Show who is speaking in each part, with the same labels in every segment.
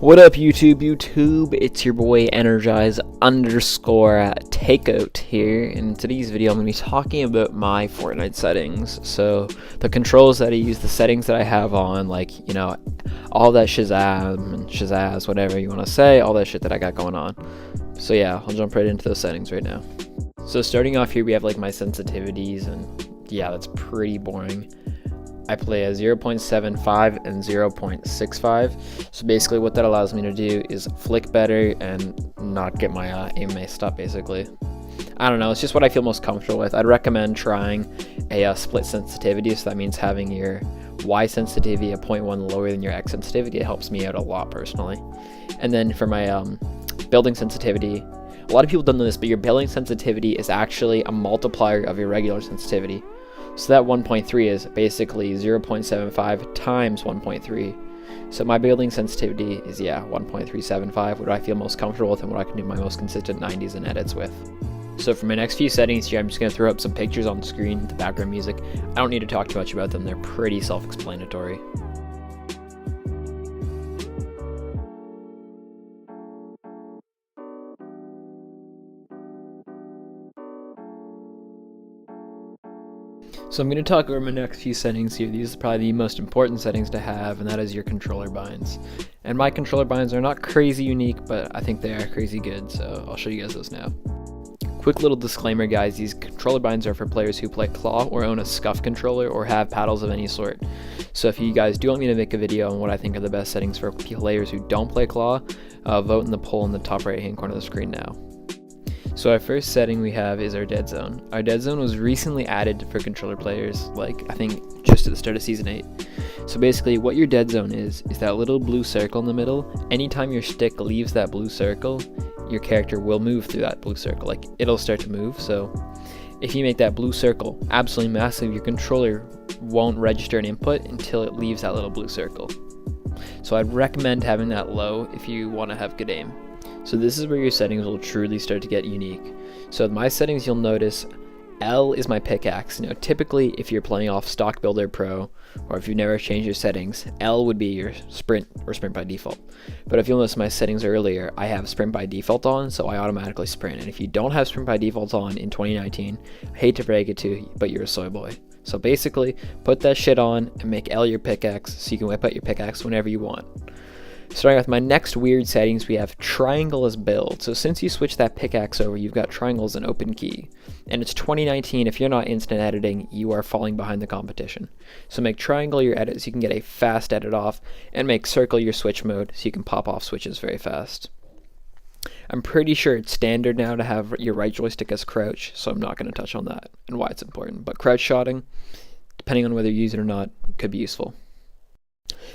Speaker 1: What up, YouTube? It's your boy Energize_Takeout here. And in today's video, I'm going to be talking about my Fortnite settings. So the controls that I use, the settings that I have on, like, you know, all that Shazam and Shazazz, whatever you want to say, all that shit that I got going on. So yeah, I'll jump right into those settings right now. So starting off here, we have like my sensitivities, and yeah, that's pretty boring. I play a 0.75 and 0.65. So basically what that allows me to do is flick better and not get my aim messed up, basically. I don't know, it's just what I feel most comfortable with. I'd recommend trying a split sensitivity, so that means having your Y sensitivity a 0.1 lower than your X sensitivity. It helps me out a lot personally. And then for my building sensitivity, a lot of people don't know this, but your building sensitivity is actually a multiplier of your regular sensitivity. So that 1.3 is basically 0.75 times 1.3. So my building sensitivity is, yeah, 1.375, what I feel most comfortable with and what I can do my most consistent 90s and edits with. So for my next few settings here, I'm just going to throw up some pictures on the screen, the background music. I don't need to talk too much about them, they're pretty self-explanatory. So I'm going to talk over my next few settings here. These are probably the most important settings to have, and that is your controller binds. And my controller binds are not crazy unique, but I think they are crazy good, so I'll show you guys those now. Quick little disclaimer, guys, these controller binds are for players who play claw or own a scuff controller or have paddles of any sort. So if you guys do want me to make a video on what I think are the best settings for players who don't play claw, vote in the poll in the top right hand corner of the screen now. So our first setting we have is our Deadzone. Our Deadzone was recently added for controller players, like I think just at the start of Season 8. So basically what your Deadzone is that little blue circle in the middle. Anytime your stick leaves that blue circle, your character will move through that blue circle, like it'll start to move. So if you make that blue circle absolutely massive, your controller won't register an input until it leaves that little blue circle. So I'd recommend having that low if you want to have good aim. So this is where your settings will truly start to get unique. So with my settings, you'll notice L is my pickaxe. You know, typically if you're playing off Stock Builder Pro, or if you've never changed your settings, L would be your sprint or sprint by default. But if you'll notice my settings earlier, I have sprint by default on, so I automatically sprint. And if you don't have sprint by default on in 2019, I hate to break it to you, but you're a soy boy. So basically, put that shit on and make L your pickaxe so you can whip out your pickaxe whenever you want. Starting with my next weird settings, we have triangle as build. So since you switched that pickaxe over, you've got triangle as an open key. And it's 2019, if you're not instant editing, you are falling behind the competition. So make triangle your edit so you can get a fast edit off, and make circle your switch mode so you can pop off switches very fast. I'm pretty sure it's standard now to have your right joystick as crouch, so I'm not going to touch on that and why it's important. But crouch shotting, depending on whether you use it or not, could be useful.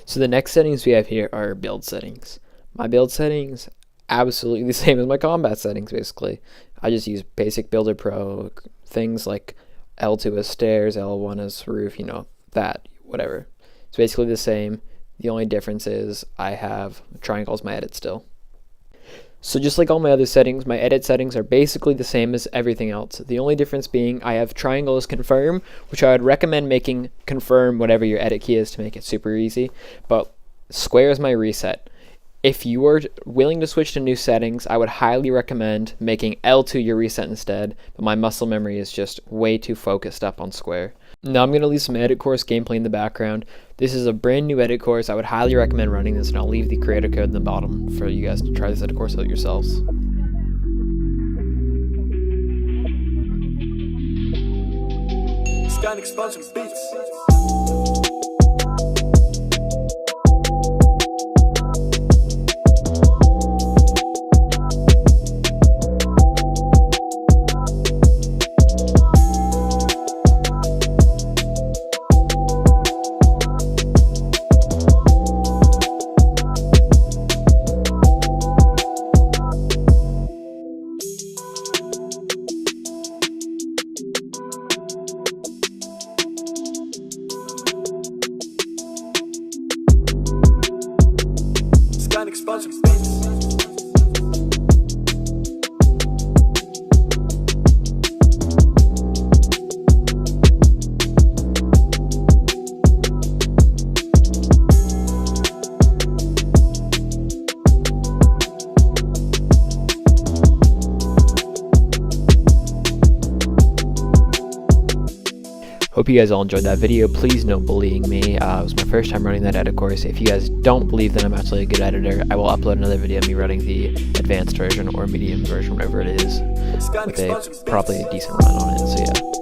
Speaker 1: So the next settings we have here are build settings. My build settings, absolutely the same as my combat settings, basically. I just use basic Builder Pro, things like L2 as stairs, L1 as roof, you know, that, whatever. It's basically the same. The only difference is I have triangle as my edit still. So just like all my other settings, my edit settings are basically the same as everything else. The only difference being I have triangle as confirm, which I would recommend making confirm whatever your edit key is to make it super easy. But square is my reset. If you are willing to switch to new settings, I would highly recommend making L2 your reset instead, but my muscle memory is just way too focused up on square. Now I'm going to leave some edit course gameplay in the background. This is a brand new edit course. I would highly recommend running this, and I'll leave the creator code in the bottom for you guys to try this edit course out yourselves. Hope you guys all enjoyed that video. Please no bullying me. It was my first time running that edit course. If you guys don't believe that I'm actually a good editor, I will upload another video of me running the advanced version or medium version, whatever it is, with a probably a decent run on it. So yeah.